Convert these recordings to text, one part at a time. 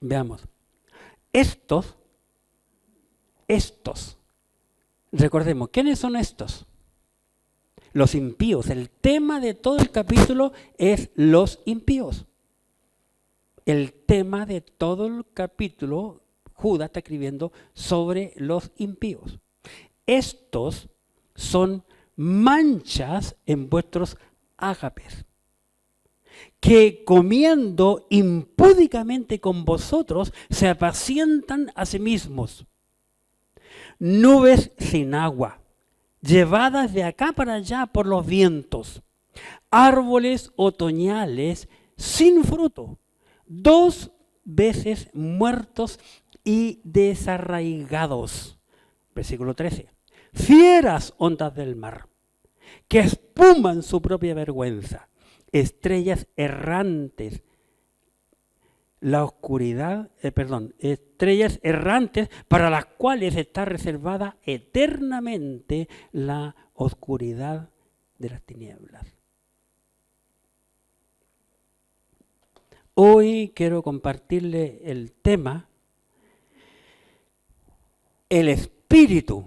Veamos. Estos, recordemos, ¿quiénes son estos? Los impíos. El tema de todo el capítulo es los impíos. El tema de todo el capítulo, Judas está escribiendo sobre los impíos. Estos son manchas en vuestros ágapes, que comiendo impúdicamente con vosotros se apacientan a sí mismos. Nubes sin agua, llevadas de acá para allá por los vientos. Árboles otoñales sin fruto, 2 veces muertos y desarraigados. Versículo 13. Fieras ondas del mar, que espuman su propia vergüenza. Estrellas errantes, estrellas errantes para las cuales está reservada eternamente la oscuridad de las tinieblas. Hoy quiero compartirle el tema, el espíritu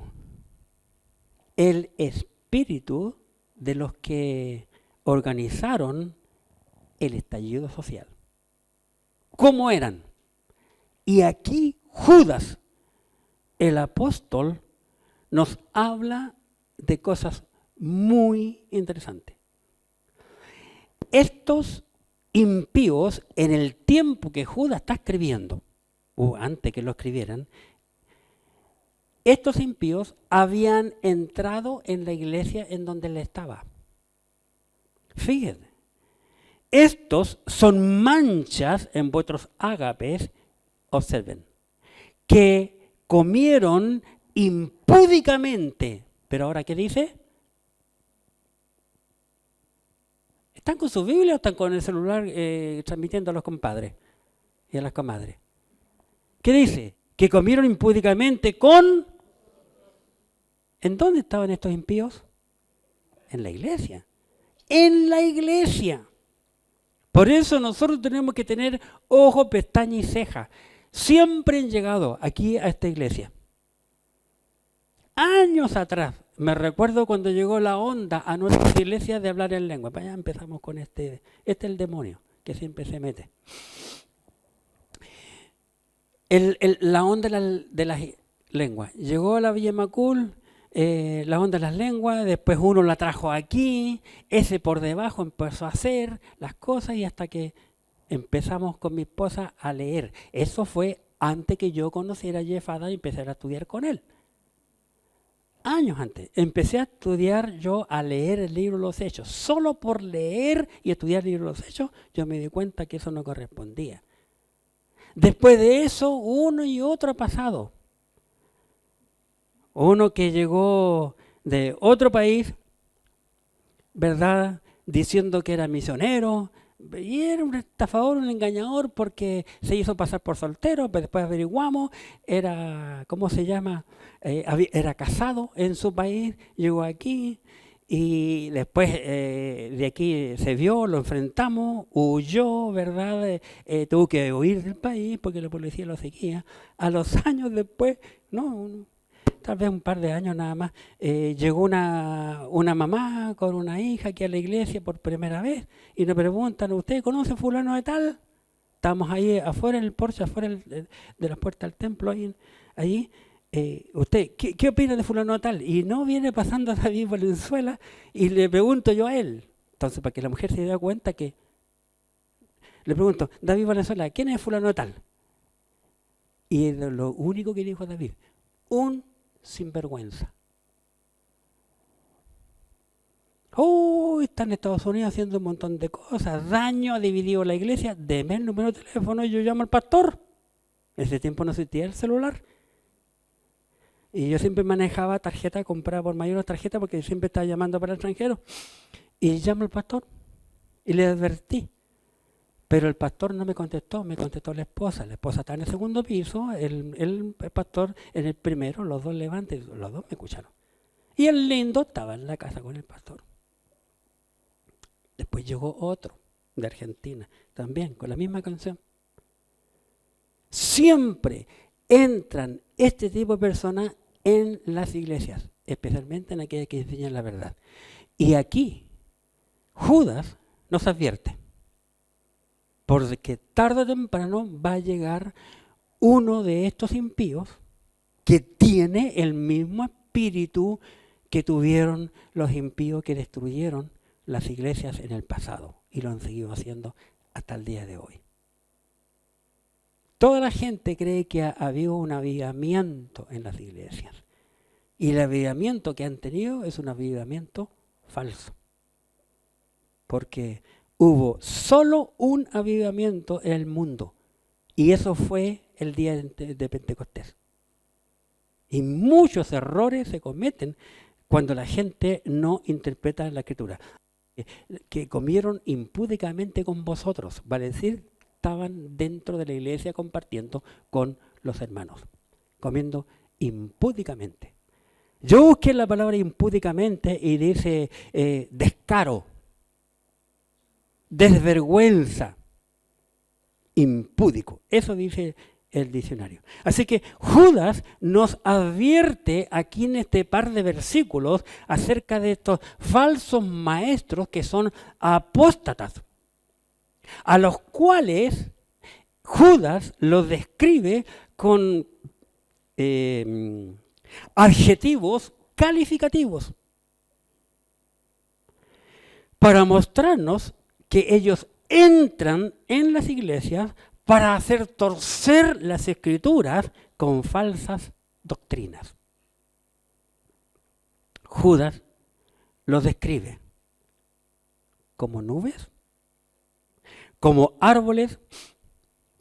de los que organizaron el estallido social. ¿Cómo eran? Y aquí Judas, el apóstol, nos habla de cosas muy interesantes. Estos impíos, en el tiempo que Judas está escribiendo, o antes que lo escribieran, estos impíos habían entrado en la iglesia en donde él estaba. Fíjense, estos son manchas en vuestros ágapes, observen, que comieron impúdicamente. Pero ahora, ¿qué dice? ¿Están con su Biblia o están con el celular transmitiendo a los compadres y a las comadres? ¿Qué dice? Que comieron impúdicamente con... ¿En dónde estaban estos impíos? En la iglesia. En la iglesia. Por eso nosotros tenemos que tener ojo, pestaña y ceja. Siempre han llegado aquí a esta iglesia. Años atrás, me recuerdo cuando llegó la onda a nuestra iglesia de hablar en lengua. Ya empezamos con este es el demonio que siempre se mete. La onda de las lenguas. Llegó a la Villa Macul, la onda de las lenguas, después uno la trajo aquí, ese por debajo empezó a hacer las cosas y hasta que empezamos con mi esposa a leer. Eso fue antes que yo conociera a Jeff Adams y empezara a estudiar con él. Años antes, empecé a estudiar yo a leer el libro de los Hechos. Solo por leer y estudiar el libro de los Hechos, yo me di cuenta que eso no correspondía. Después de eso, uno y otro ha pasado. Uno que llegó de otro país, ¿verdad?, diciendo que era misionero, y era un estafador, un engañador, porque se hizo pasar por soltero, pero después averiguamos, era, ¿cómo se llama?, era casado en su país, llegó aquí, y después de aquí se vio, lo enfrentamos, huyó, ¿verdad?, tuvo que huir del país porque la policía lo seguía. A los años después, tal vez un par de años nada más, llegó una mamá con una hija aquí a la iglesia por primera vez y nos preguntan, ¿usted conoce a fulano de tal? Estamos ahí afuera en el porche, afuera de la puerta del templo, allí. ¿Usted qué opina de fulano de tal? Y no viene pasando a David Valenzuela y le pregunto yo a él. Entonces, para que la mujer se dé cuenta que, le pregunto, David Valenzuela, ¿quién es fulano de tal? Y lo único que dijo David, un sinvergüenza. Está en Estados Unidos haciendo un montón de cosas, daño, ha dividido la iglesia, deme el número de teléfono y yo llamo al pastor. En ese tiempo no existía el celular. Y yo siempre manejaba tarjeta, compraba por mayor tarjeta porque siempre estaba llamando para el extranjero. Y llamo al pastor y le advertí. Pero el pastor no me contestó la esposa. La esposa está en el segundo piso, el pastor en el primero, los dos levantes, los dos me escucharon. Y el lindo estaba en la casa con el pastor. Después llegó otro de Argentina, también con la misma canción. Siempre entran este tipo de personas en las iglesias, especialmente en aquellas que enseñan la verdad. Y aquí Judas nos advierte, porque tarde o temprano va a llegar uno de estos impíos que tiene el mismo espíritu que tuvieron los impíos que destruyeron las iglesias en el pasado y lo han seguido haciendo hasta el día de hoy. Toda la gente cree que ha habido un avivamiento en las iglesias y el avivamiento que han tenido es un avivamiento falso, porque hubo solo un avivamiento en el mundo y eso fue el día de Pentecostés. Y muchos errores se cometen cuando la gente no interpreta la Escritura. Que comieron impúdicamente con vosotros, vale decir, estaban dentro de la iglesia compartiendo con los hermanos, comiendo impúdicamente. Yo busqué la palabra impúdicamente y dice descaro, desvergüenza, impúdico. Eso dice el diccionario. Así que Judas nos advierte aquí en este par de versículos acerca de estos falsos maestros que son apóstatas, a los cuales Judas los describe con adjetivos calificativos para mostrarnos que ellos entran en las iglesias para hacer torcer las escrituras con falsas doctrinas. Judas los describe como nubes, como árboles,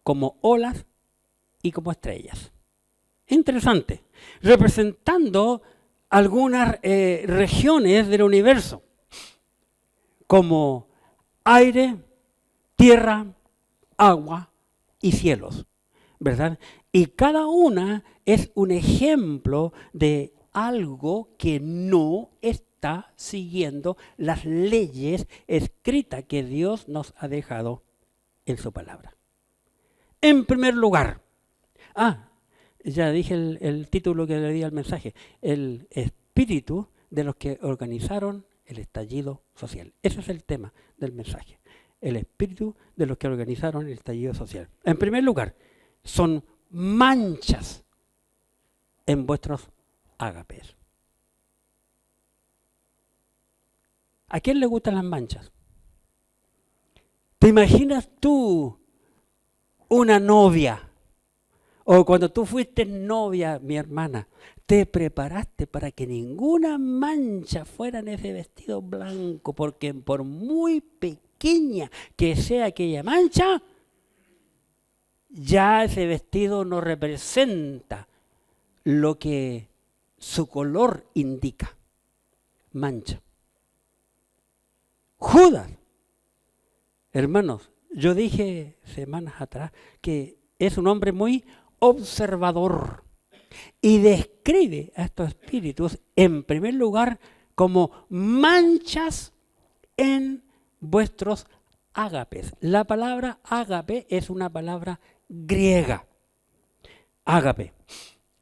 como olas y como estrellas. Interesante, representando algunas regiones del universo, como aire, tierra, agua y cielos, ¿verdad? Y cada una es un ejemplo de algo que no está siguiendo las leyes escritas que Dios nos ha dejado en su palabra. En primer lugar, ya dije el título que le di al mensaje, el espíritu de los que organizaron el estallido social. Ese es el tema del mensaje. El espíritu de los que organizaron el estallido social. En primer lugar, son manchas en vuestros ágapes. ¿A quién le gustan las manchas? ¿Te imaginas tú una novia? O cuando tú fuiste novia, mi hermana, te preparaste para que ninguna mancha fuera en ese vestido blanco, porque por muy pequeña que sea aquella mancha, ya ese vestido no representa lo que su color indica. Mancha. Judas, hermanos, yo dije semanas atrás que es un hombre muy observador y describe a estos espíritus en primer lugar como manchas en vuestros ágapes. La palabra ágape es una palabra griega. Ágape,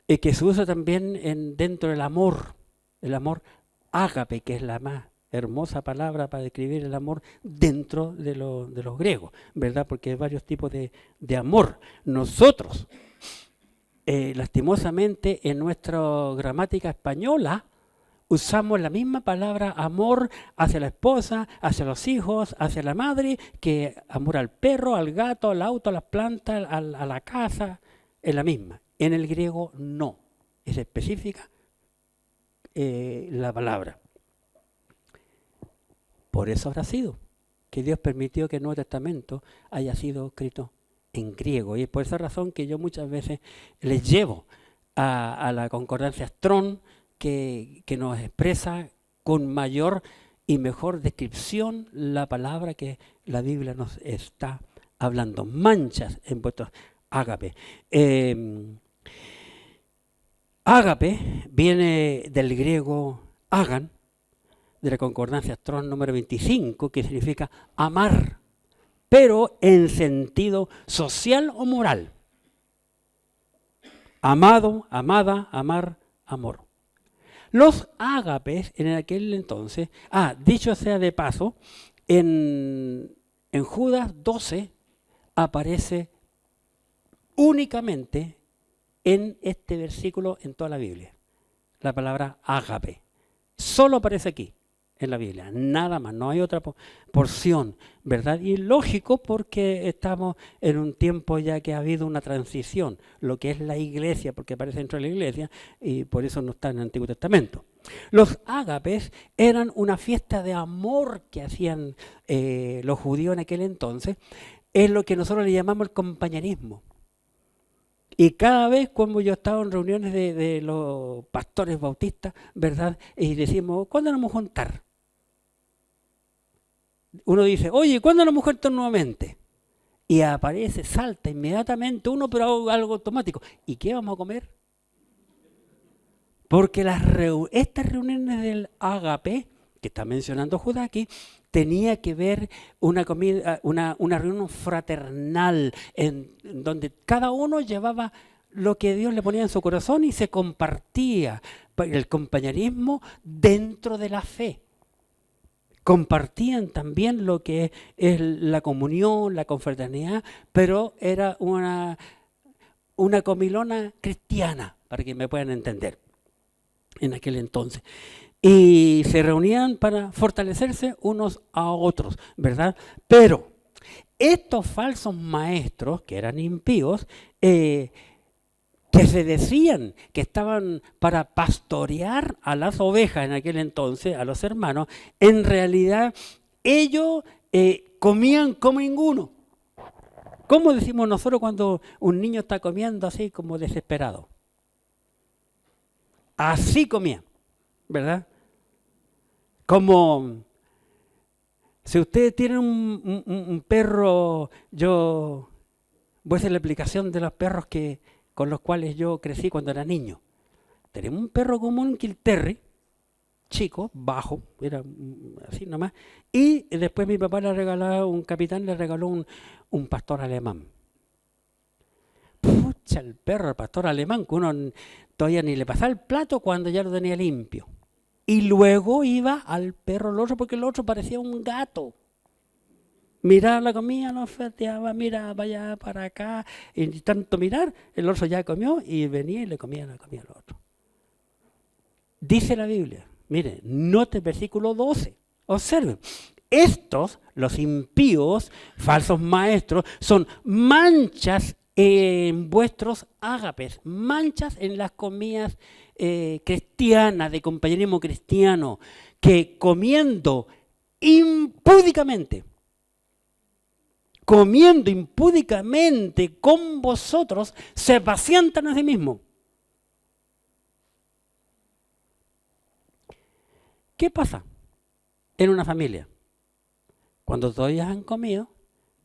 que se usa también dentro del amor. El amor ágape, que es la más hermosa palabra para describir el amor dentro de los griegos, ¿verdad? Porque hay varios tipos de amor. Nosotros, lastimosamente, en nuestra gramática española, usamos la misma palabra amor hacia la esposa, hacia los hijos, hacia la madre, que amor al perro, al gato, al auto, a las plantas, a la casa, es la misma. En el griego no, es específica la palabra. Por eso habrá sido que Dios permitió que el Nuevo Testamento haya sido escrito en griego. Y es por esa razón que yo muchas veces les llevo a la concordancia Strong, que nos expresa con mayor y mejor descripción la palabra que la Biblia nos está hablando. Manchas en vuestros ágape. Ágape viene del griego agan, de la concordancia Strong número 25, que significa amar, pero en sentido social o moral. Amado, amada, amar, amor. Los ágapes en aquel entonces, dicho sea de paso, en Judas 12 aparece únicamente en este versículo en toda la Biblia, la palabra ágape. Solo aparece aquí, en la Biblia, nada más, no hay otra porción, ¿verdad? Y lógico porque estamos en un tiempo ya que ha habido una transición, lo que es la iglesia, porque aparece dentro de la iglesia y por eso no está en el Antiguo Testamento. Los ágapes eran una fiesta de amor que hacían los judíos en aquel entonces, es lo que nosotros le llamamos el compañerismo. Y cada vez cuando yo estaba en reuniones de los pastores bautistas, ¿verdad? Y decimos, ¿cuándo nos vamos a juntar? Uno dice, oye, ¿cuándo nos vamos a juntar nuevamente? Y aparece, salta inmediatamente uno, pero algo automático. ¿Y qué vamos a comer? Porque estas reuniones del ágape, que está mencionando Judas aquí, tenía que ver una comida, una reunión fraternal en donde cada uno llevaba lo que Dios le ponía en su corazón y se compartía el compañerismo dentro de la fe. Compartían también lo que es la comunión, la confraternidad, pero era una comilona cristiana, para que me puedan entender, en aquel entonces. Y se reunían para fortalecerse unos a otros, ¿verdad? Pero estos falsos maestros, que eran impíos, que se decían que estaban para pastorear a las ovejas en aquel entonces, a los hermanos, en realidad ellos comían como ninguno. ¿Cómo decimos nosotros cuando un niño está comiendo así como desesperado? Así comía, ¿verdad? Como si ustedes tienen un perro, yo voy a hacer la explicación de los perros con los cuales yo crecí cuando era niño. Tenemos un perro común, un Kill Terrier, chico, bajo, era así nomás, y después mi papá le regaló, un capitán le regaló un pastor alemán. Pucha, el perro, el pastor alemán, que uno todavía ni le pasaba el plato cuando ya lo tenía limpio. Y luego iba al perro el otro porque el otro parecía un gato. Miraba la comida, no feteaba, miraba allá para acá. Y tanto mirar, el otro ya comió y venía y le comía la comida al otro. Dice la Biblia, mire, note el versículo 12. Observen, estos, los impíos, falsos maestros, son manchas en vuestros ágapes, manchas en las comidas cristianas, de compañerismo cristiano, que comiendo impúdicamente con vosotros, se pacientan a sí mismos. ¿Qué pasa en una familia? Cuando todos ya han comido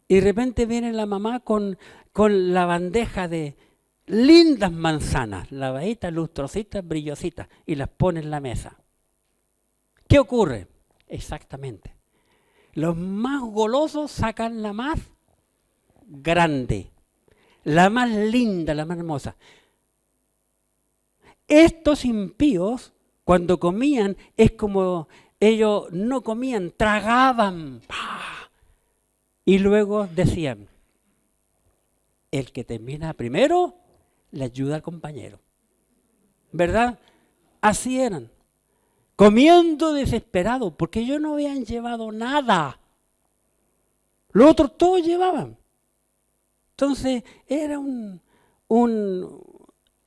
y de repente viene la mamá con la bandeja de lindas manzanas, lavaditas, lustrositas, brillositas, y las pone en la mesa. ¿Qué ocurre? Exactamente. Los más golosos sacan la más grande, la más linda, la más hermosa. Estos impíos, cuando comían, es como ellos no comían, tragaban. ¡Pah! Y luego decían, el que termina primero, le ayuda al compañero. ¿Verdad? Así eran. Comiendo desesperado, porque ellos no habían llevado nada. Los otros todos llevaban. Entonces era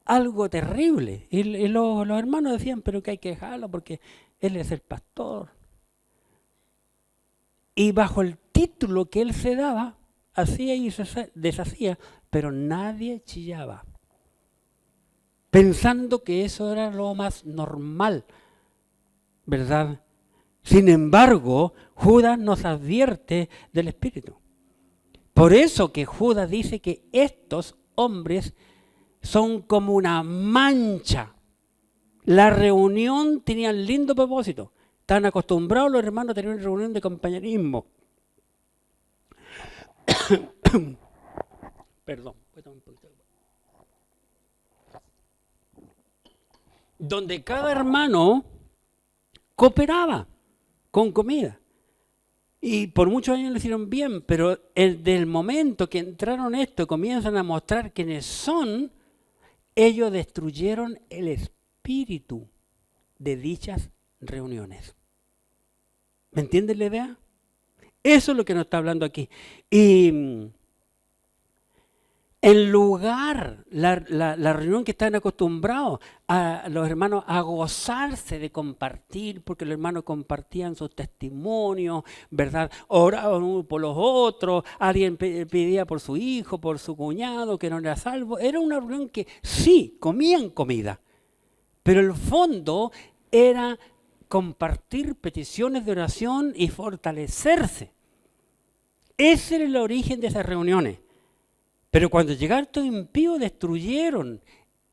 algo terrible. Y los hermanos decían, pero que hay que dejarlo porque él es el pastor. Y bajo el título que él se daba, hacía y se deshacía, pero nadie chillaba, pensando que eso era lo más normal, ¿verdad? Sin embargo, Judas nos advierte del Espíritu. Por eso que Judas dice que estos hombres son como una mancha. La reunión tenía un lindo propósito. Están acostumbrados los hermanos a tener una reunión de compañerismo. Perdón, voy a tomar un poquito de agua. donde cada hermano cooperaba con comida. Y por muchos años lo hicieron bien, pero desde el momento que entraron esto y comienzan a mostrar quiénes son, ellos destruyeron el espíritu de dichas reuniones. ¿Me entienden la idea? Eso es lo que nos está hablando aquí. Y en lugar, la reunión que están acostumbrados a los hermanos a gozarse de compartir, porque los hermanos compartían sus testimonios, ¿verdad? Oraban uno por los otros, alguien pedía por su hijo, por su cuñado, que no era salvo. Era una reunión que sí, comían comida, pero el fondo era compartir peticiones de oración y fortalecerse. Ese era el origen de esas reuniones. Pero cuando llegaron estos impíos destruyeron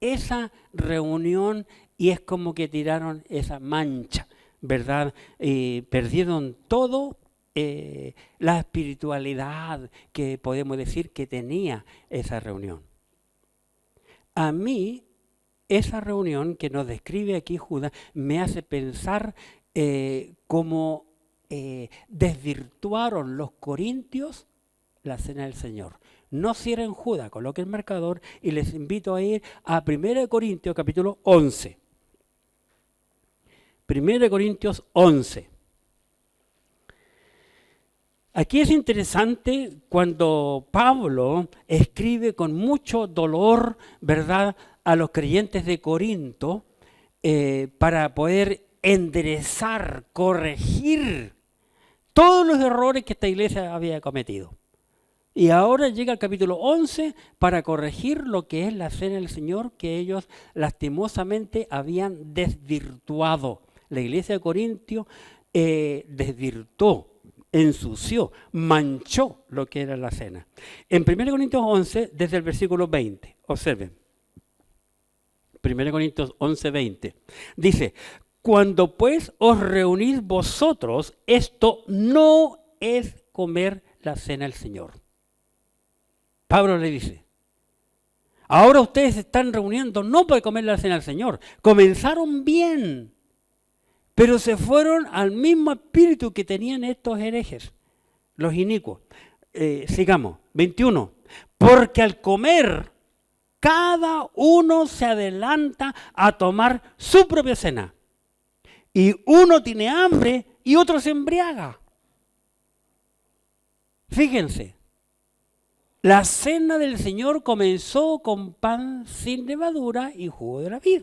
esa reunión y es como que tiraron esa mancha, ¿verdad? Perdieron todo la espiritualidad que podemos decir que tenía esa reunión. A mí, esa reunión que nos describe aquí Judas me hace pensar cómo desvirtuaron los corintios la cena del Señor. No cierren Judas, coloquen el marcador y les invito a ir a 1 Corintios capítulo 11. 1 Corintios 11. Aquí es interesante cuando Pablo escribe con mucho dolor, ¿verdad?, a los creyentes de Corinto para poder enderezar, corregir todos los errores que esta iglesia había cometido. Y ahora llega el capítulo 11 para corregir lo que es la cena del Señor que ellos lastimosamente habían desvirtuado. La iglesia de Corintio desvirtuó, ensució, manchó lo que era la cena. En 1 Corintios 11, desde el versículo 20, observen. 1 Corintios 11, 20. Dice, cuando pues os reunís vosotros, esto no es comer la cena del Señor. Pablo le dice, ahora ustedes se están reuniendo no para comer la cena del Señor. Comenzaron bien, pero se fueron al mismo espíritu que tenían estos herejes, los inicuos. Sigamos, 21. Porque al comer, cada uno se adelanta a tomar su propia cena. Y uno tiene hambre y otro se embriaga. Fíjense. La cena del Señor comenzó con pan sin levadura y jugo de la vid.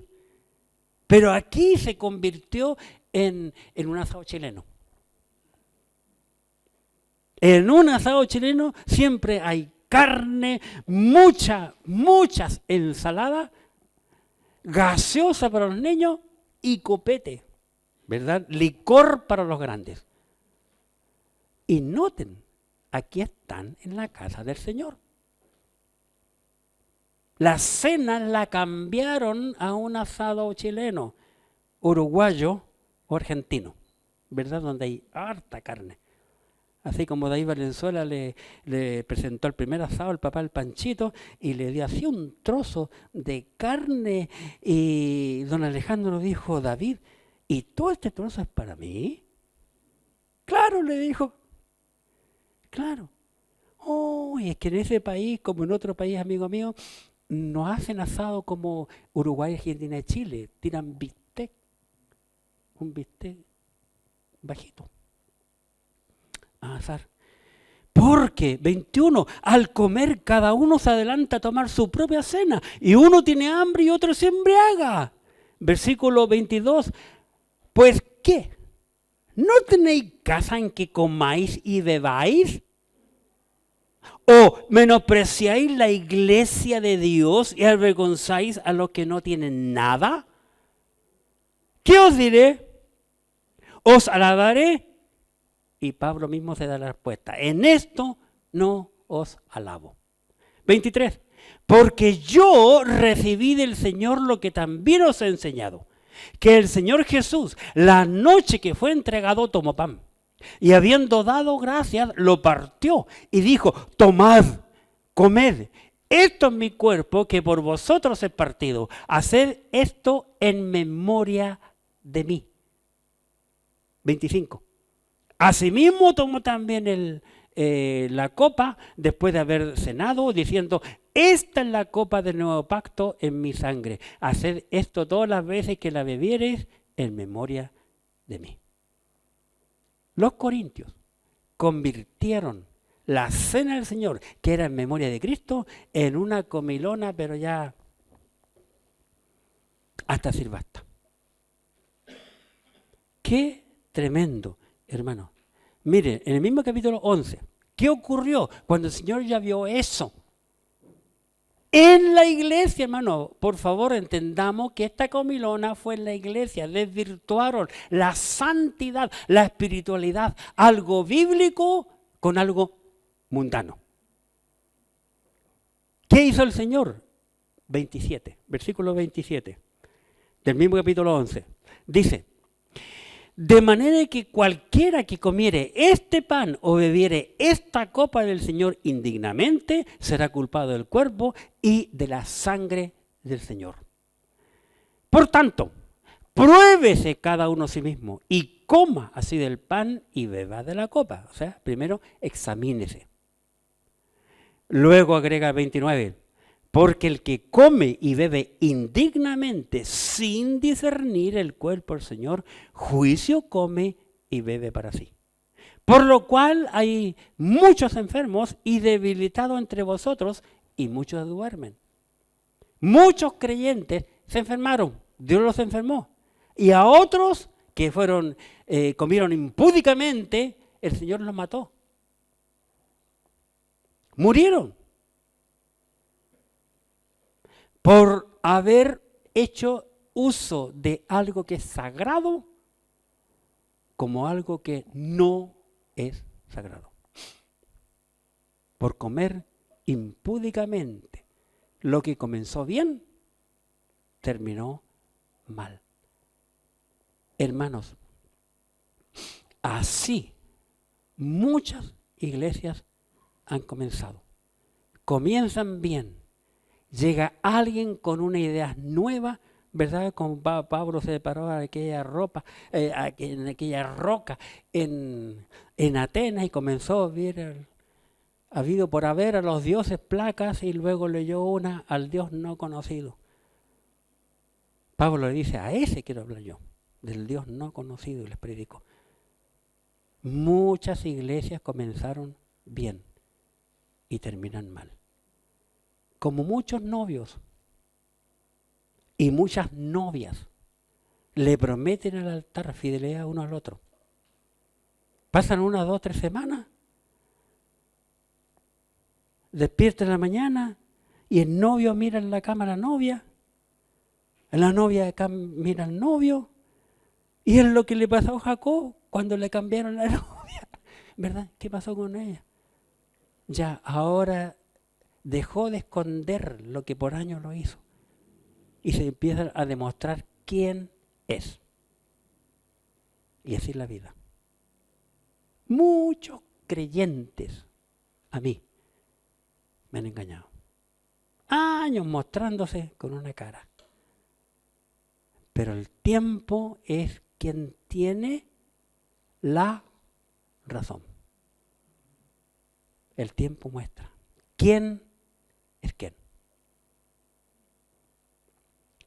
Pero aquí se convirtió en un asado chileno. En un asado chileno siempre hay carne, muchas ensaladas, gaseosa para los niños y copete, ¿verdad? Licor para los grandes. Y noten, aquí están en la casa del Señor. La cena la cambiaron a un asado chileno, uruguayo o argentino, ¿verdad? Donde hay harta carne. Así como David Valenzuela le presentó el primer asado al papá del Panchito y le dio así un trozo de carne y don Alejandro dijo, David, ¿y todo este trozo es para mí? Claro, le dijo. Claro. Oh, y es que en ese país, como en otro país, amigo mío, no hacen asado como Uruguay, Argentina y Chile. Tiran bistec, un bistec bajito a asar. Porque, 21, al comer cada uno se adelanta a tomar su propia cena y uno tiene hambre y otro se embriaga. Versículo 22, pues ¿qué? ¿No tenéis casa en que comáis y bebáis? ¿O menospreciáis la iglesia de Dios y avergonzáis a los que no tienen nada? ¿Qué os diré? ¿Os alabaré? Y Pablo mismo se da la respuesta. En esto no os alabo. 23. Porque yo recibí del Señor lo que también os he enseñado. Que el Señor Jesús, la noche que fue entregado, tomó pan. Y habiendo dado gracias, lo partió y dijo, tomad, comed, Esto es mi cuerpo que por vosotros es partido. Haced esto en memoria de mí. 25. Asimismo tomó también la copa después de haber cenado, diciendo: esta es la copa del nuevo pacto en mi sangre. Haced esto todas las veces que la bebiereis en memoria de mí. Los corintios convirtieron la cena del Señor, que era en memoria de Cristo, en una comilona, pero ya hasta decir basta. Qué tremendo, hermano. Miren, en el mismo capítulo 11, ¿qué ocurrió cuando el Señor ya vio eso? En la iglesia, hermano, por favor entendamos que esta comilona fue en la iglesia. Desvirtuaron la santidad, la espiritualidad, algo bíblico con algo mundano. ¿Qué hizo el Señor? 27, versículo 27, del mismo capítulo 11. Dice: de manera que cualquiera que comiere este pan o bebiere esta copa del Señor indignamente, será culpado del cuerpo y de la sangre del Señor. Por tanto, pruébese cada uno a sí mismo y coma así del pan y beba de la copa. O sea, primero examínese. Luego agrega 29. Porque el que come y bebe indignamente, sin discernir el cuerpo del Señor, juicio come y bebe para sí. Por lo cual hay muchos enfermos y debilitados entre vosotros, y muchos duermen. Muchos creyentes se enfermaron, Dios los enfermó. Y a otros que comieron impúdicamente, el Señor los mató. Murieron por haber hecho uso de algo que es sagrado como algo que no es sagrado. Por comer impúdicamente lo que comenzó bien, terminó mal. Hermanos, así muchas iglesias han comenzado. Comienzan bien. Llega alguien con una idea nueva, ¿verdad? Como Pablo se paró en aquella roca en Atenas y comenzó a ver habido por haber a los dioses placas y luego leyó una al Dios no conocido. Pablo le dice: a ese quiero hablar yo, del Dios no conocido, y les predico. Muchas iglesias comenzaron bien y terminan mal. Como muchos novios y muchas novias le prometen al altar fidelidad uno al otro. Pasan 1, 2, 3 semanas, despierta en la mañana y el novio mira en la cama a la novia, la novia mira al novio, y es lo que le pasó a Jacob cuando le cambiaron la novia, ¿verdad? ¿Qué pasó con ella? Ya ahora dejó de esconder lo que por años lo hizo y se empieza a demostrar quién es. Y así es la vida. Muchos creyentes a mí me han engañado. Años mostrándose con una cara. Pero el tiempo es quien tiene la razón. El tiempo muestra quién es quién.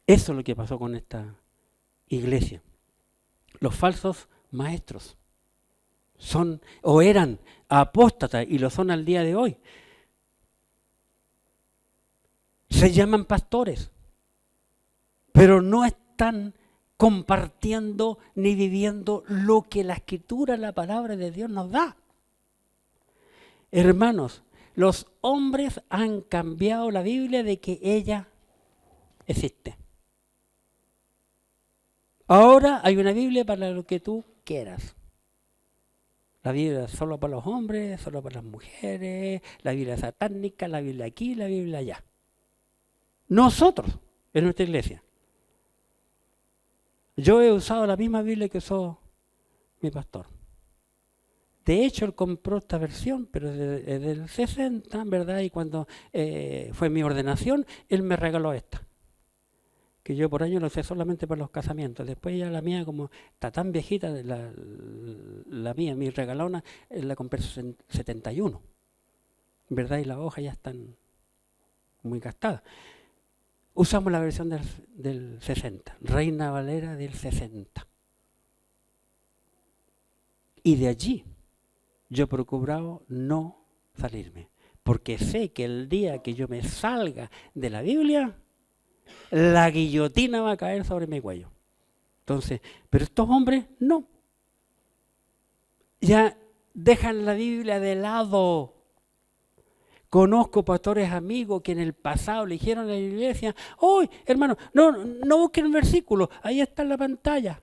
Eso es lo que pasó con esta iglesia. Los falsos maestros son o eran apóstatas y lo son al día de hoy. Se llaman pastores, pero no están compartiendo ni viviendo lo que la Escritura, la palabra de Dios nos da. Hermanos, los hombres han cambiado la Biblia de que ella existe. Ahora hay una Biblia para lo que tú quieras. La Biblia es solo para los hombres, solo para las mujeres, la Biblia satánica, la Biblia aquí, la Biblia allá. Nosotros, en nuestra iglesia. Yo he usado la misma Biblia que usó mi pastor. De hecho, él compró esta versión, pero es del 60, ¿verdad? Y cuando fue mi ordenación, él me regaló esta, que yo por año lo usé solamente para los casamientos. Después ya la mía, como está tan viejita, la mía, mi regalona, la compré en 71, ¿verdad? Y las hojas ya están muy gastadas. Usamos la versión del 60, Reina Valera del 60. Y de allí yo he procurado no salirme, porque sé que el día que yo me salga de la Biblia, la guillotina va a caer sobre mi cuello. Entonces, pero estos hombres no. Ya dejan la Biblia de lado. Conozco pastores amigos que en el pasado le dijeron a la iglesia: ¡Uy, hermano, no busquen el versículo, ahí está en la pantalla!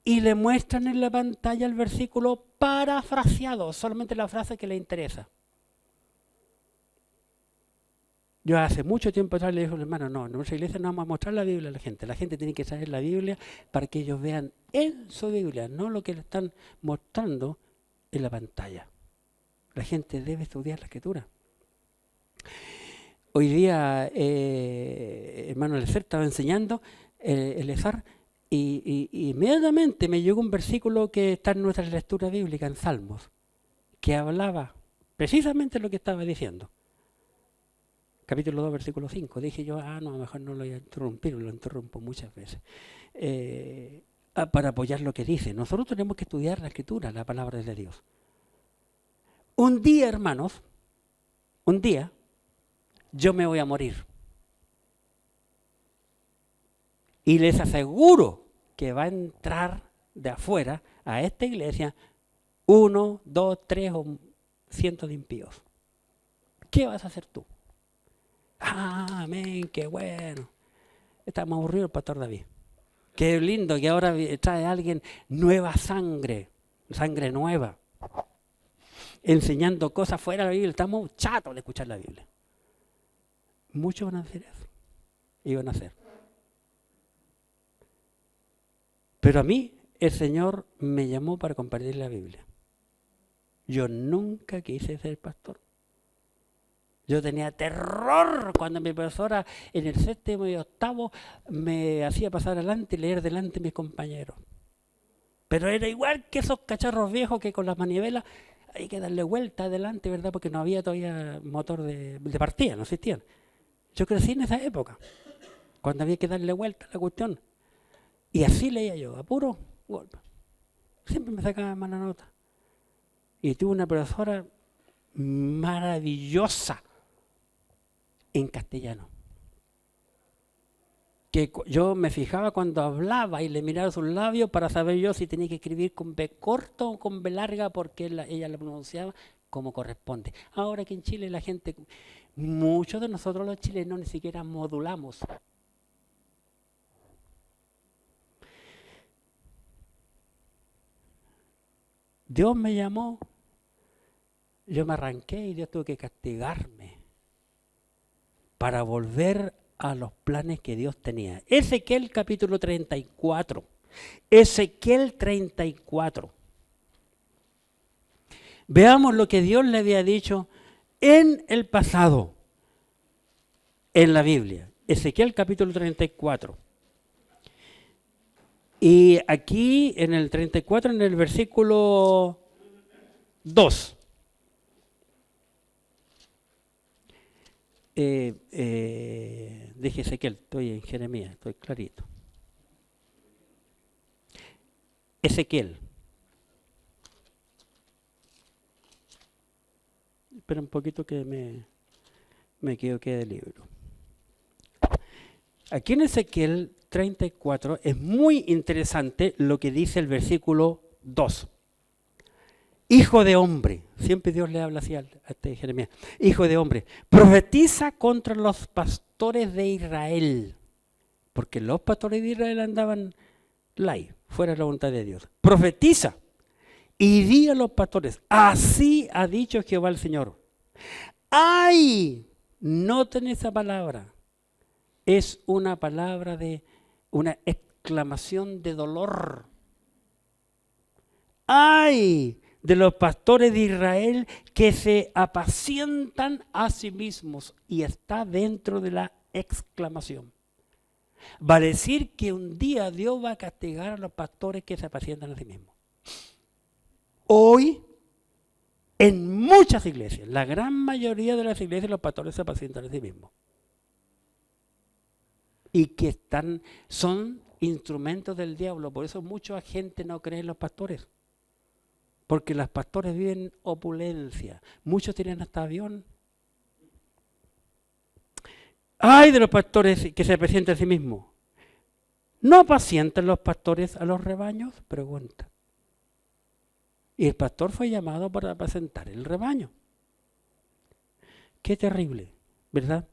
Y le muestran en la pantalla el versículo parafraseado, solamente la frase que le interesa. Yo hace mucho tiempo atrás le dije al hermano: no, en nuestra iglesia no vamos a mostrar la Biblia a la gente tiene que saber la Biblia para que ellos vean en su Biblia, no lo que le están mostrando en la pantalla. La gente debe estudiar la Escritura. Hoy día, hermano Eleazar estaba enseñando, Eleazar, y inmediatamente me llegó un versículo que está en nuestra lectura bíblica, en Salmos, que hablaba precisamente lo que estaba diciendo. Capítulo 2, versículo 5. Dije yo, no, a lo mejor no lo voy a interrumpir, lo interrumpo muchas veces. Para apoyar lo que dice. Nosotros tenemos que estudiar la Escritura, la palabra de Dios. Un día, hermanos, yo me voy a morir. Y les aseguro que va a entrar de afuera a esta iglesia 1, 2, 3 o cientos de impíos. ¿Qué vas a hacer tú? Amén, qué bueno. Estamos aburridos el pastor David. Qué lindo que ahora trae a alguien nueva sangre nueva, enseñando cosas fuera de la Biblia. Estamos chatos de escuchar la Biblia. Muchos van a hacer eso. Y van a hacer. Pero a mí el Señor me llamó para compartir la Biblia. Yo nunca quise ser pastor. Yo tenía terror cuando mi profesora en el 7º y 8º me hacía pasar adelante y leer delante de mis compañeros. Pero era igual que esos cacharros viejos que con las manivelas hay que darle vuelta adelante, ¿verdad? Porque no había todavía motor de partida, no existían. Yo crecí en esa época, cuando había que darle vuelta a la cuestión. Y así leía yo, a puro golpe. Siempre me sacaba mala nota. Y tuve una profesora maravillosa en castellano. Que yo me fijaba cuando hablaba y le miraba sus labios para saber yo si tenía que escribir con B corta o con B larga, porque ella la pronunciaba como corresponde. Ahora que en Chile la gente, muchos de nosotros los chilenos ni siquiera modulamos. Dios me llamó, yo me arranqué y Dios tuvo que castigarme para volver a los planes que Dios tenía. Ezequiel capítulo 34. Ezequiel 34. Veamos lo que Dios le había dicho en el pasado, en la Biblia. Ezequiel capítulo 34. Y aquí en el 34, en el versículo 2. Dije Ezequiel, estoy en Jeremías, estoy clarito. Ezequiel. Espera un poquito que me equivoqué del libro. Aquí en Ezequiel 34 es muy interesante lo que dice el versículo 2. Hijo de hombre, siempre Dios le habla así a este Jeremías. Hijo de hombre, profetiza contra los pastores de Israel. Porque los pastores de Israel andaban fuera de la voluntad de Dios. Profetiza y di a los pastores, así ha dicho Jehová el Señor. ¡Ay! Noten esa palabra. Es una palabra de una exclamación de dolor. ¡Ay! De los pastores de Israel que se apacientan a sí mismos. Y está dentro de la exclamación. Va a decir que un día Dios va a castigar a los pastores que se apacientan a sí mismos. Hoy, en muchas iglesias, la gran mayoría de las iglesias, los pastores se apacientan a sí mismos. Y que son instrumentos del diablo. Por eso mucha gente no cree en los pastores. Porque los pastores viven opulencia. Muchos tienen hasta avión. ¡Ay de los pastores que se apacientan a sí mismos! ¿No apacientan los pastores a los rebaños? Pregunta. Y el pastor fue llamado para apacentar el rebaño. Qué terrible, ¿verdad?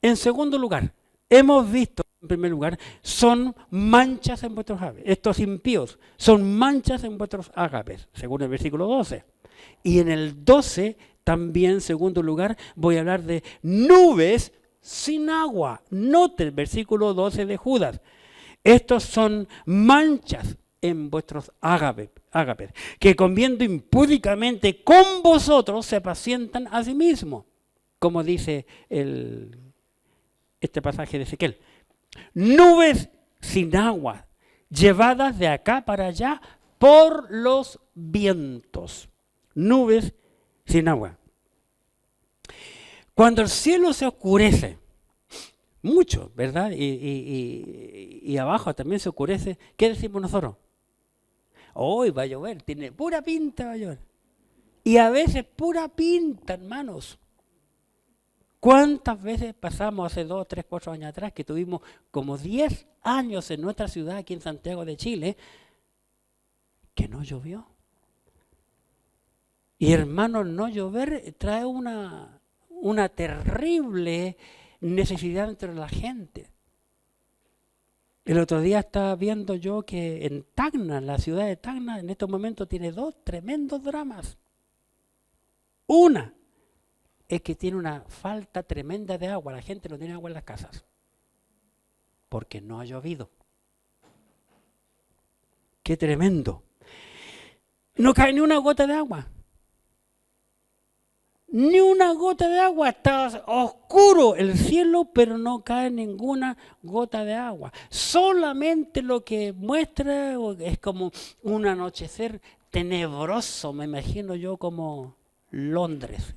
En segundo lugar, hemos visto, en primer lugar, son manchas en vuestros ágapes. Estos impíos son manchas en vuestros ágapes, según el versículo 12. Y en el 12, también, en segundo lugar, voy a hablar de nubes sin agua. Note el versículo 12 de Judas. Estos son manchas en vuestros ágapes, que comiendo impúdicamente con vosotros se apacientan a sí mismos, como dice este pasaje de Ezequiel. Nubes sin agua, llevadas de acá para allá por los vientos. Nubes sin agua. Cuando el cielo se oscurece, mucho, ¿verdad? Y abajo también se oscurece, ¿qué decimos nosotros? Hoy va a llover, tiene pura pinta va a llover. Y a veces pura pinta, hermanos. ¿Cuántas veces pasamos hace 2, 3, 4 años atrás que tuvimos como 10 años en nuestra ciudad, aquí en Santiago de Chile, que no llovió? Y hermanos, no llover trae una terrible necesidad entre la gente. El otro día estaba viendo yo que en Tacna, la ciudad de Tacna, en estos momentos tiene 2 tremendos dramas. Una es que tiene una falta tremenda de agua. La gente no tiene agua en las casas porque no ha llovido. ¡Qué tremendo! No cae ni una gota de agua. Ni una gota de agua, está oscuro el cielo, pero no cae ninguna gota de agua. Solamente lo que muestra es como un anochecer tenebroso, me imagino yo como Londres.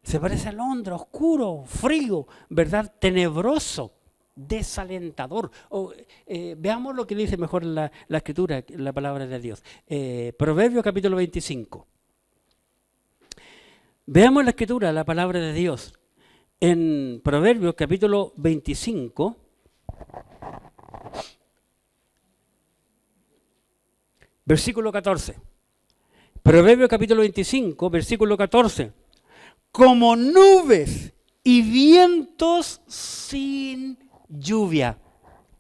Se parece a Londres, oscuro, frío, ¿verdad? Tenebroso, desalentador. Veamos lo que dice mejor la escritura, la palabra de Dios. Proverbios capítulo 25. Veamos la escritura, la palabra de Dios. En Proverbios capítulo 25, versículo 14. Proverbios capítulo 25, versículo 14. Como nubes y vientos sin lluvia.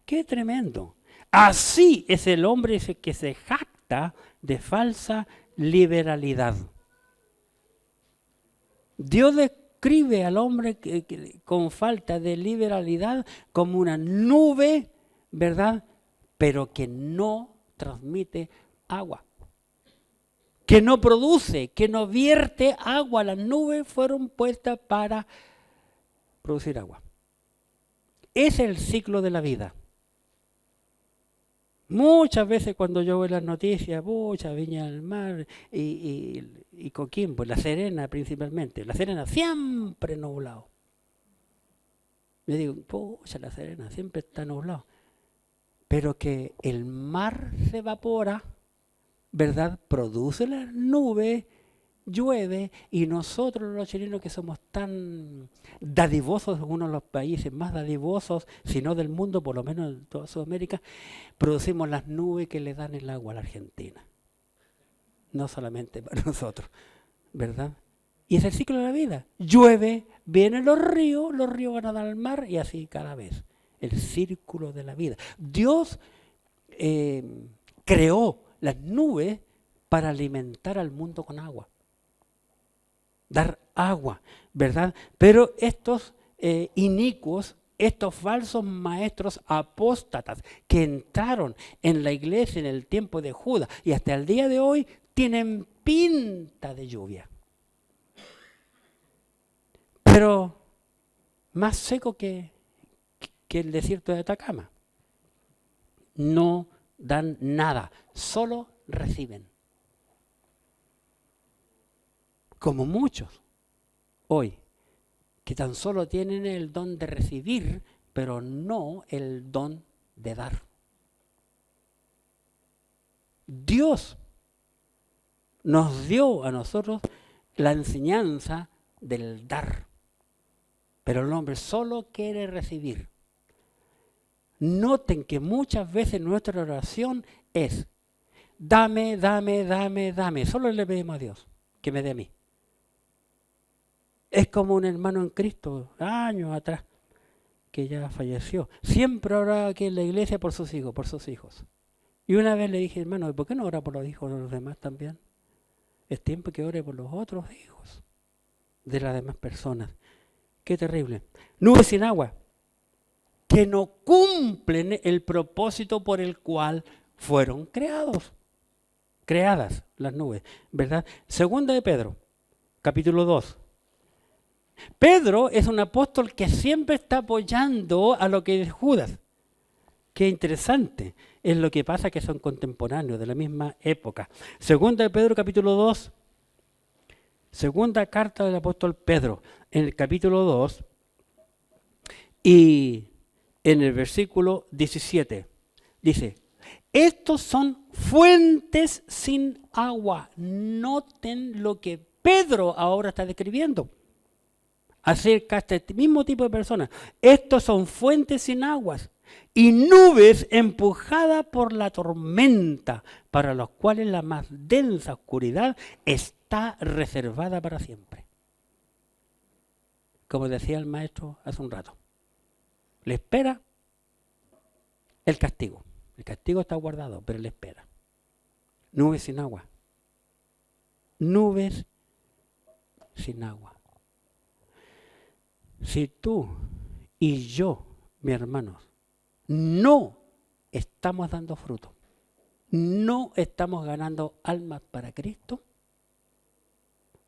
¡Qué tremendo! Así es el hombre que se jacta de falsa liberalidad. Dios describe al hombre con falta de liberalidad como una nube, ¿verdad? Pero que no transmite agua, que no produce, que no vierte agua. Las nubes fueron puestas para producir agua. Es el ciclo de la vida. Muchas veces cuando yo veo las noticias, Viña del Mar y Coquimbo, La Serena principalmente, La Serena siempre nublado. Yo digo, La Serena siempre está nublado. Pero que el mar se evapora, ¿verdad? Produce las nubes, llueve, y nosotros los chilenos que somos tan dadivosos, uno de los países más dadivosos, si no del mundo, por lo menos en toda Sudamérica, producimos las nubes que le dan el agua a la Argentina. No solamente para nosotros, ¿verdad? Y es el ciclo de la vida. Llueve, vienen los ríos van a dar al mar y así cada vez. El círculo de la vida. Dios creó las nubes para alimentar al mundo con agua. Dar agua, ¿verdad? Pero estos inicuos estos falsos maestros apóstatas que entraron en la iglesia en el tiempo de Judas y hasta el día de hoy tienen pinta de lluvia. Pero más seco que el desierto de Atacama. No dan nada, solo reciben. Como muchos hoy, que tan solo tienen el don de recibir, pero no el don de dar. Dios nos dio a nosotros la enseñanza del dar, pero el hombre solo quiere recibir. Noten que muchas veces nuestra oración es dame, dame, dame, dame. Solo le pedimos a Dios que me dé a mí. Es como un hermano en Cristo, años atrás, que ya falleció. Siempre oraba aquí en la iglesia por sus hijos, por sus hijos. Y una vez le dije, hermano, ¿por qué no ora por los hijos de los demás también? Es tiempo que ore por los otros hijos de las demás personas. Qué terrible. Nubes sin agua, que no cumplen el propósito por el cual fueron creadas las nubes, ¿verdad? Segunda de Pedro, capítulo 2. Pedro es un apóstol que siempre está apoyando a lo que es Judas. Qué interesante es lo que pasa, que son contemporáneos de la misma época. Segunda de Pedro, capítulo 2. Segunda carta del apóstol Pedro, en el capítulo 2 y en el versículo 17. Dice, estos son fuentes sin agua. Noten lo que Pedro ahora está describiendo acerca de este mismo tipo de personas. Estos son fuentes sin aguas y nubes empujadas por la tormenta, para los cuales la más densa oscuridad está reservada para siempre. Como decía el maestro hace un rato, le espera el castigo. El castigo está guardado, pero le espera. Nubes sin agua. Nubes sin agua. Si tú y yo, mis hermanos, no estamos dando fruto, no estamos ganando almas para Cristo,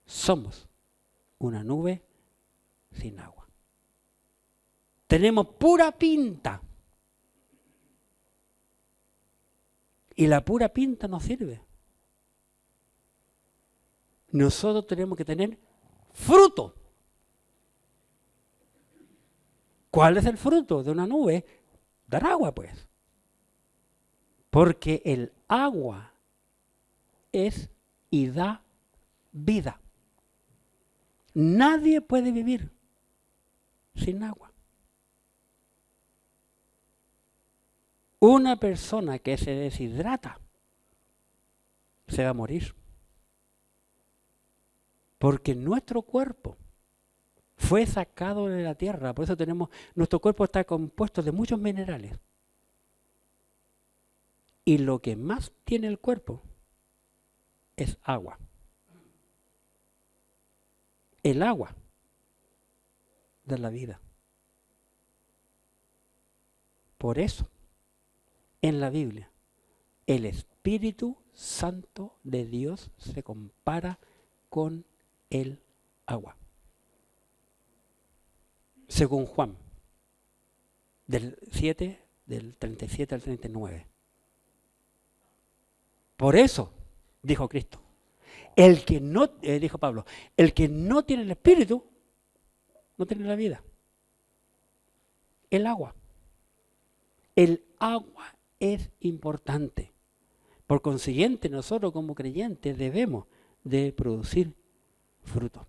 somos una nube sin agua. Tenemos pura pinta. Y la pura pinta no sirve. Nosotros tenemos que tener fruto. ¿Cuál es el fruto de una nube? Dar agua, pues. Porque el agua es y da vida. Nadie puede vivir sin agua. Una persona que se deshidrata se va a morir. Porque nuestro cuerpo fue sacado de la tierra, por eso nuestro cuerpo está compuesto de muchos minerales. Y lo que más tiene el cuerpo es agua. El agua de la vida. Por eso, en la Biblia, el Espíritu Santo de Dios se compara con el agua. Según Juan, del 37 al 39. Por eso, dijo Cristo, dijo Pablo, el que no tiene el Espíritu, no tiene la vida. El agua. El agua es importante. Por consiguiente, nosotros como creyentes debemos de producir fruto.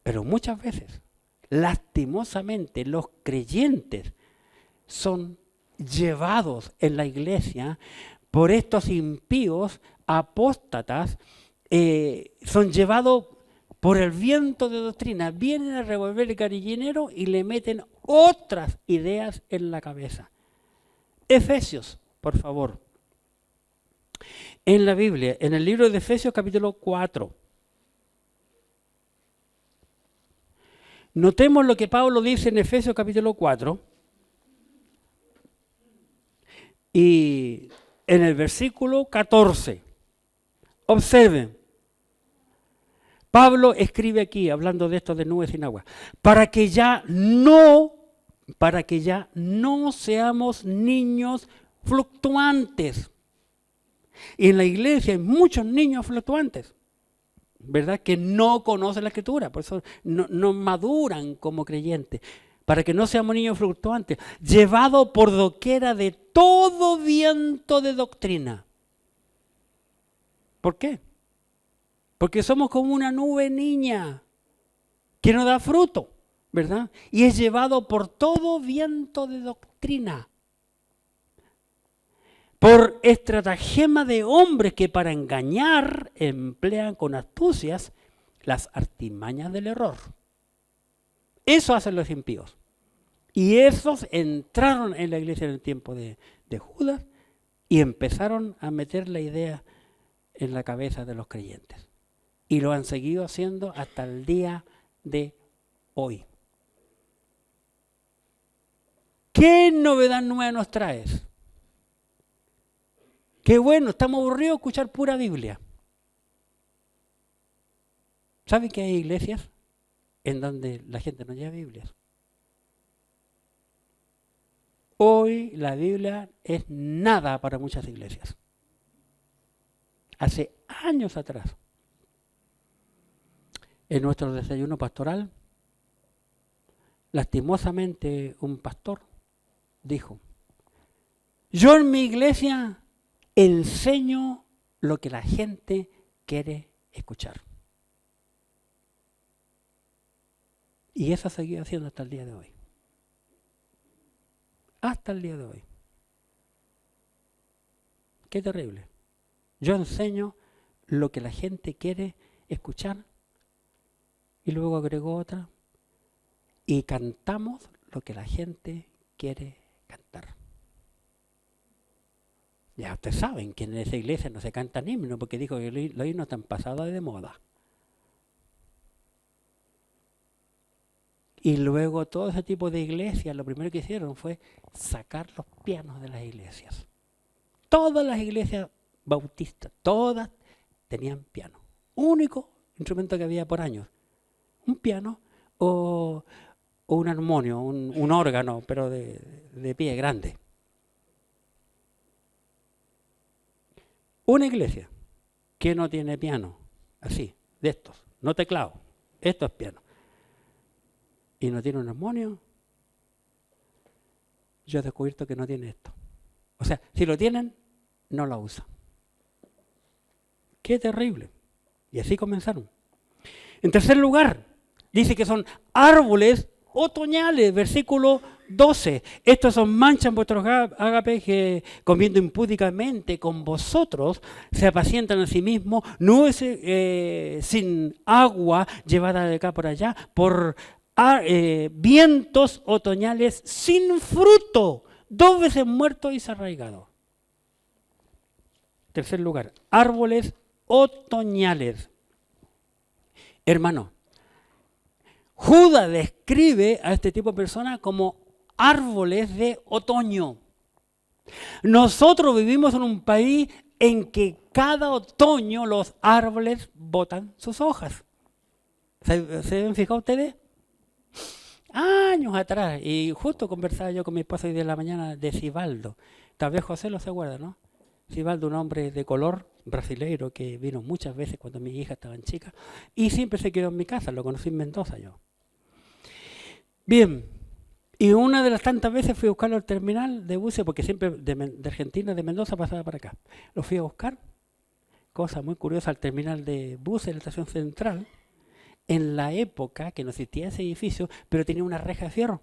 Pero muchas veces, lastimosamente, los creyentes son llevados en la iglesia por estos impíos apóstatas, son llevados por el viento de doctrina, vienen a revolver el gallinero y le meten otras ideas en la cabeza. Efesios, por favor. En la Biblia, en el libro de Efesios capítulo 4, Notemos lo que Pablo dice en Efesios capítulo 4 y en el versículo 14. Observen. Pablo escribe aquí, hablando de esto de nubes sin agua, para que ya no seamos niños fluctuantes. Y en la iglesia hay muchos niños fluctuantes, ¿verdad? Que no conocen la Escritura, por eso no maduran como creyentes. Para que no seamos niños fluctuantes, llevados por doquiera de todo viento de doctrina. ¿Por qué? Porque somos como una nube niña que no da fruto, ¿verdad? Y es llevado por todo viento de doctrina. Por estratagema de hombres que para engañar emplean con astucias las artimañas del error. Eso hacen los impíos. Y esos entraron en la iglesia en el tiempo de Judas y empezaron a meter la idea en la cabeza de los creyentes. Y lo han seguido haciendo hasta el día de hoy. ¿Qué novedad nueva nos traes? Qué bueno, estamos aburridos de escuchar pura Biblia. ¿Saben que hay iglesias en donde la gente no lleva Biblias? Hoy la Biblia es nada para muchas iglesias. Hace años atrás, en nuestro desayuno pastoral, lastimosamente un pastor dijo: yo en mi iglesia enseño lo que la gente quiere escuchar. Y eso ha seguido haciendo hasta el día de hoy. Hasta el día de hoy. Qué terrible. Yo enseño lo que la gente quiere escuchar. Y luego agregó otra. Y cantamos lo que la gente quiere cantar. Ya ustedes saben que en esa iglesia no se cantan himnos, porque dijo que los himnos están pasados de moda. Y luego todo ese tipo de iglesias, lo primero que hicieron fue sacar los pianos de las iglesias. Todas las iglesias bautistas, todas tenían piano. Único instrumento que había por años. Un piano o un armonio, un órgano, pero de pie grande. Una iglesia que no tiene piano, así, de estos, no teclado, esto es piano, y no tiene un armonio, yo he descubierto que no tiene esto. O sea, si lo tienen, no lo usan. ¡Qué terrible! Y así comenzaron. En tercer lugar, dice que son árboles otoñales, versículo 12. Estos son manchan vuestros ágapes que comiendo impúdicamente con vosotros se apacientan a sí mismos, nubes sin agua llevada de acá por allá, por vientos otoñales sin fruto, 2 veces muertos y desarraigados. Tercer lugar, árboles otoñales. Hermano, Judas describe a este tipo de personas como árboles de otoño. Nosotros vivimos en un país en que cada otoño los árboles botan sus hojas. ¿Se han fijado ustedes? Años atrás, y justo conversaba yo con mi esposa hoy de la mañana de Sibaldo. Tal vez José lo se acuerda, ¿no? Sibaldo, un hombre de color brasileiro que vino muchas veces cuando mis hijas estaban chicas y siempre se quedó en mi casa, lo conocí en Mendoza yo. Bien, y una de las tantas veces fui a buscarlo al terminal de buses, porque siempre de Argentina, de Mendoza, pasaba para acá. Lo fui a buscar, cosa muy curiosa, al terminal de buses de la estación central, en la época que no existía ese edificio, pero tenía una reja de fierro.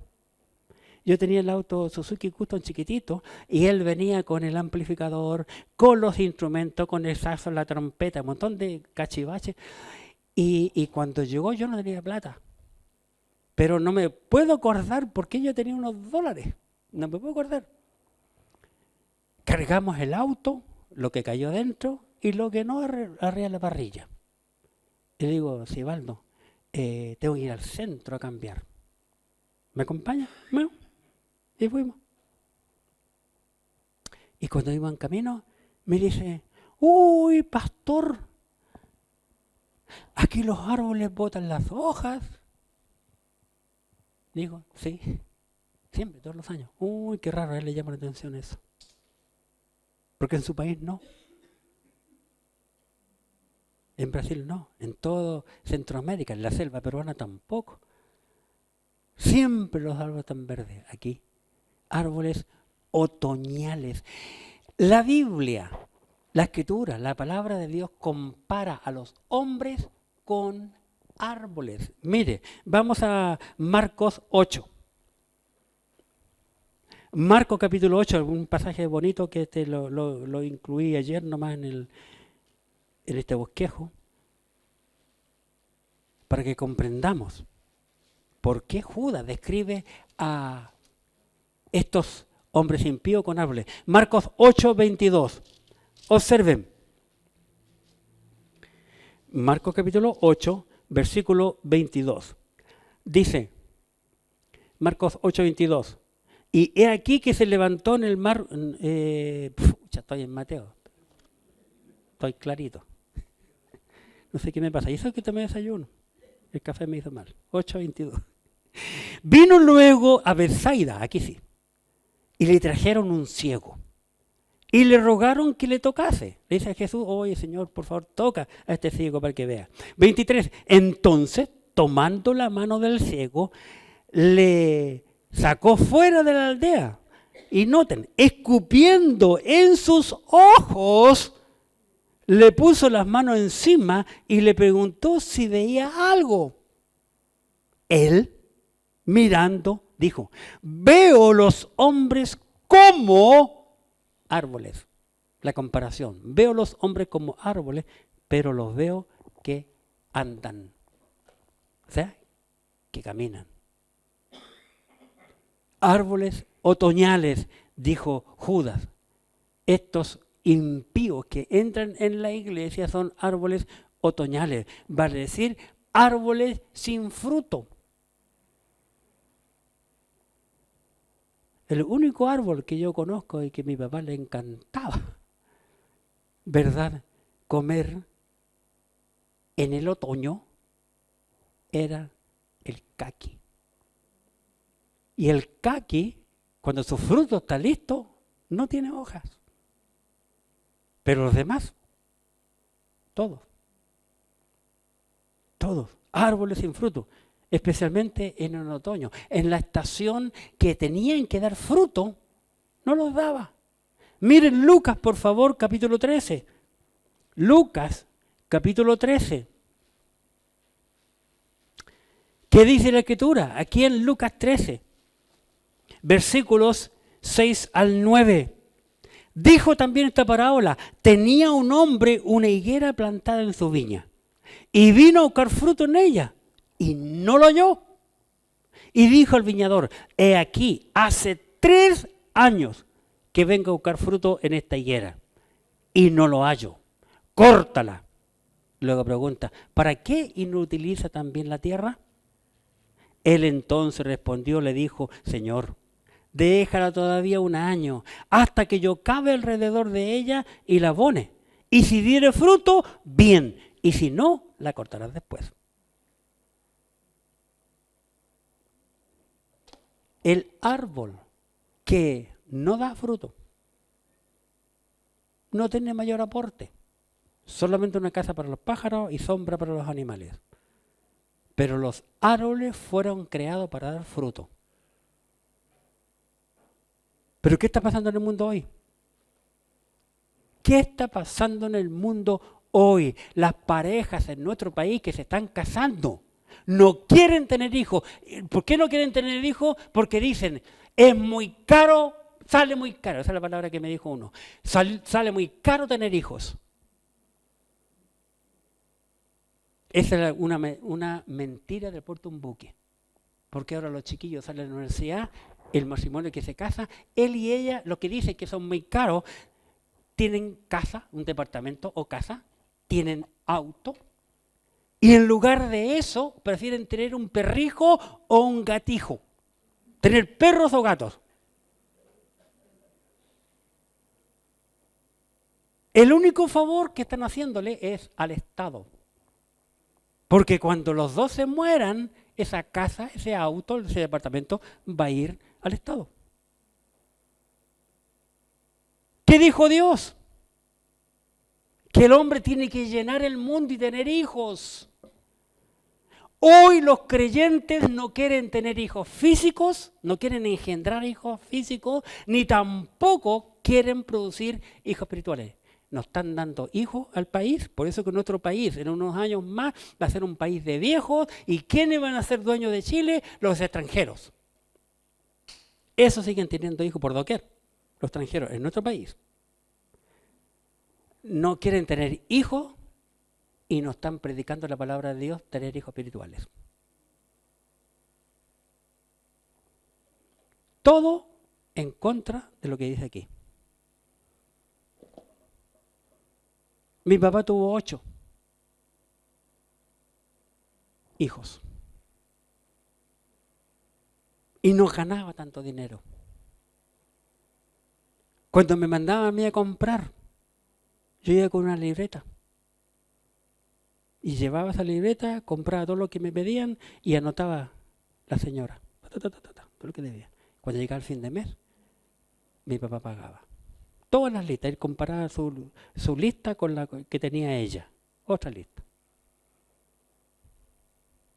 Yo tenía el auto Suzuki Custom chiquitito y él venía con el amplificador, con los instrumentos, con el saxo, la trompeta, un montón de cachivaches. Y cuando llegó yo no tenía plata. Pero no me puedo acordar por qué yo tenía unos dólares. No me puedo acordar. Cargamos el auto, lo que cayó dentro y lo que no arriba de la parrilla. Y digo, Sibaldo, tengo que ir al centro a cambiar. ¿Me acompaña? Bueno, y fuimos. Y cuando iba en camino, me dice, uy, pastor, aquí los árboles botan las hojas. Digo, sí, siempre, todos los años. Uy, qué raro, a él le llama la atención eso. Porque en su país no. En Brasil no, en todo Centroamérica, en la selva peruana tampoco. Siempre los árboles están verdes. Aquí, árboles otoñales. La Biblia, la Escritura, la palabra de Dios compara a los hombres con árboles. Mire, vamos a Marcos 8. Marcos capítulo 8, un pasaje bonito que lo incluí ayer nomás en este bosquejo, para que comprendamos por qué Judas describe a estos hombres impíos con árboles. Marcos 8, 22. Observen. Marcos capítulo 8, versículo 22. Dice, Marcos 8, 22. Y he aquí que se levantó en el mar, ya estoy en Mateo, estoy clarito. No sé qué me pasa. Y eso es que tomé desayuno. El café me hizo mal. 8:22. Vino luego a Betsaida, aquí sí, y le trajeron un ciego. Y le rogaron que le tocase. Le dice a Jesús, oye Señor, por favor, toca a este ciego para que vea. 23. Entonces, tomando la mano del ciego, le sacó fuera de la aldea. Y noten, escupiendo en sus ojos, le puso las manos encima y le preguntó si veía algo. Él, mirando, dijo, veo los hombres como árboles. La comparación, veo los hombres como árboles, pero los veo que andan. O sea, que caminan. Árboles otoñales, dijo Judas. Estos impíos que entran en la iglesia son árboles otoñales, vale decir, árboles sin fruto. El único árbol que yo conozco y que a mi papá le encantaba, ¿verdad?, comer en el otoño era el caqui. Y el caqui, cuando su fruto está listo, no tiene hojas. Pero los demás, todos, árboles sin fruto, especialmente en el otoño. En la estación que tenían que dar fruto, no los daba. Miren Lucas, por favor, capítulo 13. Lucas, capítulo 13. ¿Qué dice la Escritura? Aquí en Lucas 13, versículos 6 al 9. Dijo también esta parábola, tenía un hombre una higuera plantada en su viña y vino a buscar fruto en ella y no lo halló. Y dijo al viñador, he aquí, hace 3 años que vengo a buscar fruto en esta higuera y no lo hallo. Córtala. Luego pregunta, ¿para qué inutiliza también la tierra? Él entonces respondió, le dijo, Señor, déjala todavía 1 año, hasta que yo cabe alrededor de ella y la abone. Y si diere fruto, bien, y si no, la cortarás después. El árbol que no da fruto no tiene mayor aporte, solamente una casa para los pájaros y sombra para los animales. Pero los árboles fueron creados para dar fruto. ¿Pero qué está pasando en el mundo hoy? ¿Qué está pasando en el mundo hoy? Las parejas en nuestro país que se están casando no quieren tener hijos. ¿Por qué no quieren tener hijos? Porque dicen, es muy caro, sale muy caro. Esa es la palabra que me dijo uno. Sale muy caro tener hijos. Esa es una mentira del puerto un buque. Porque ahora los chiquillos salen de la universidad, el matrimonio que se casa, él y ella, lo que dicen que son muy caros, tienen casa, un departamento o casa, tienen auto, Y en lugar de eso, prefieren tener un perrijo o un gatijo. Tener perros o gatos. El único favor que están haciéndole es al Estado. Porque cuando los dos se mueran, esa casa, ese auto, ese departamento va a ir al Estado. ¿Qué dijo Dios? Que el hombre tiene que llenar el mundo y tener hijos. Hoy los creyentes no quieren tener hijos físicos, no quieren engendrar hijos físicos, ni tampoco quieren producir hijos espirituales. Nos están dando hijos al país, por eso que nuestro país en unos años más va a ser un país de viejos. ¿Y quiénes van a ser dueños de Chile? Los extranjeros. Esos siguen teniendo hijos por doquier, los extranjeros en nuestro país. No quieren tener hijos y no están predicando la palabra de Dios, tener hijos espirituales. Todo en contra de lo que dice aquí. Mi papá tuvo 8 hijos y no ganaba tanto dinero. Cuando me mandaban a mí a comprar, yo iba con una libreta y llevaba esa libreta, compraba todo lo que me pedían y anotaba la señora, todo lo que debía. Cuando llegaba el fin de mes, mi papá pagaba. Todas las listas, él comparaba su lista con la que tenía ella, otra lista.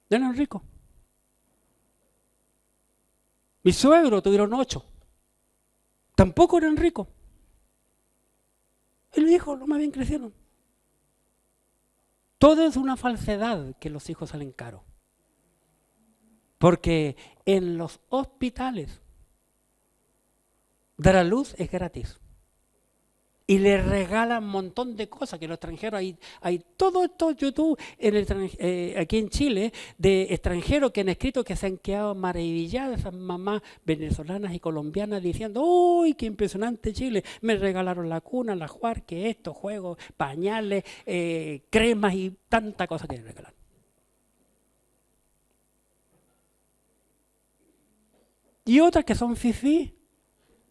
No eran ricos. Mis suegros tuvieron 8, tampoco eran ricos. Él dijo, lo más bien crecieron. Todo es una falsedad que los hijos salen caros. Porque en los hospitales dar a luz es gratis. Y le regalan un montón de cosas que los extranjeros, hay todo esto YouTube aquí en Chile, de extranjeros que han escrito que se han quedado maravilladas, esas mamás venezolanas y colombianas diciendo, ¡uy, qué impresionante Chile! Me regalaron la cuna, la juarque, esto, juegos, pañales, cremas y tanta cosa que le regalan. Y otras que son fifí,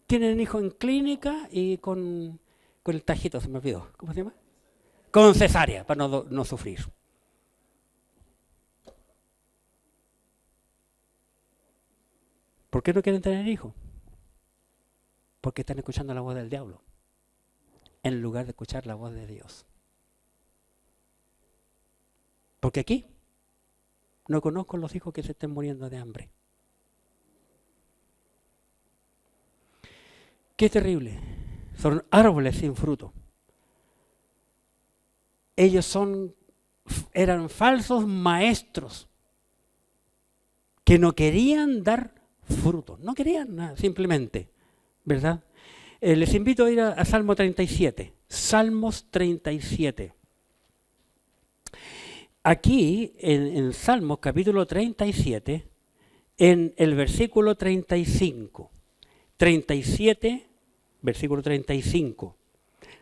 tienen hijos en clínica y con el tajito, se me olvidó. ¿Cómo se llama? Con cesárea, para no sufrir. ¿Por qué no quieren tener hijos? Porque están escuchando la voz del diablo, en lugar de escuchar la voz de Dios. Porque aquí no conozco los hijos que se estén muriendo de hambre. Qué terrible. Son árboles sin fruto. Ellos eran falsos maestros que no querían dar fruto. No querían nada, simplemente. ¿Verdad? Les invito a ir a Salmo 37. Salmos 37. Aquí, en Salmos capítulo 37, en el versículo 35. 37, versículo 35,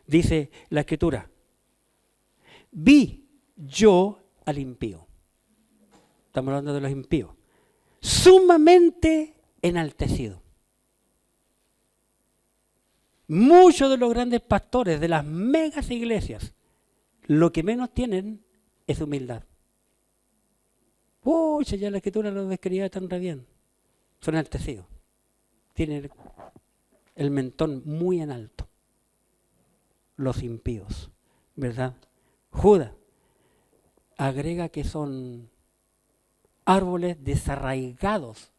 dice la Escritura, vi yo al impío, estamos hablando de los impíos, sumamente enaltecido. Muchos de los grandes pastores de las megas iglesias, lo que menos tienen es humildad. Pucha, ya la Escritura lo describía tan re bien, son enaltecidos. Tienen el mentón muy en alto. Los impíos, ¿verdad? Judas agrega que son árboles desarraigados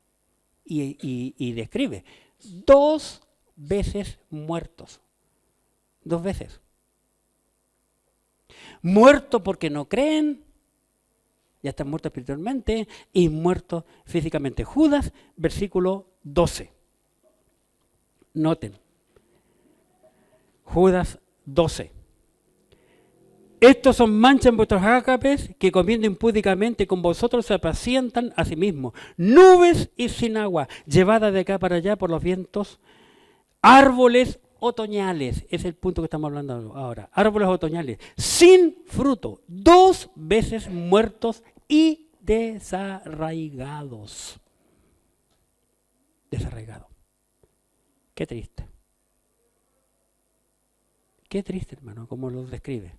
y describe 2 veces muertos. 2 veces. Muertos porque no creen, ya están muertos espiritualmente, y muertos físicamente. Judas, versículo 12. Noten, Judas 12. Estos son manchas en vuestros ágapes que comiendo impúdicamente con vosotros se apacientan a sí mismos. Nubes y sin agua, llevadas de acá para allá por los vientos. Árboles otoñales, es el punto que estamos hablando ahora. Árboles otoñales, sin fruto, 2 veces muertos y desarraigados. Desarraigado. Qué triste. Qué triste, hermano, como lo describe.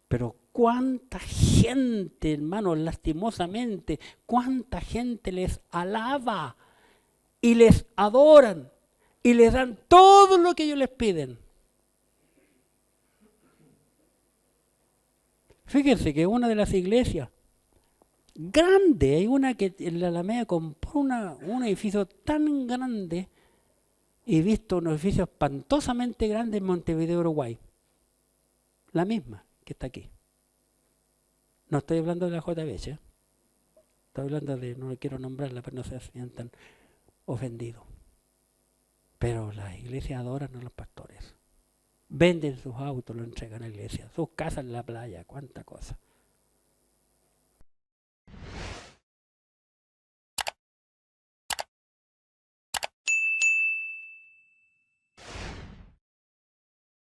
Pero cuánta gente, hermano, lastimosamente, cuánta gente les alaba y les adoran y les dan todo lo que ellos les piden. Fíjense que una de las iglesias grande, hay una que en la Alameda compró un edificio tan grande y visto un edificio espantosamente grande en Montevideo, Uruguay. La misma que está aquí. No estoy hablando de la JBH, ¿eh? Estoy hablando de, no quiero nombrarla para no se sientan ofendidos. Pero las iglesias adoran a los pastores. Venden sus autos, lo entregan a la iglesia, sus casas en la playa, cuánta cosa.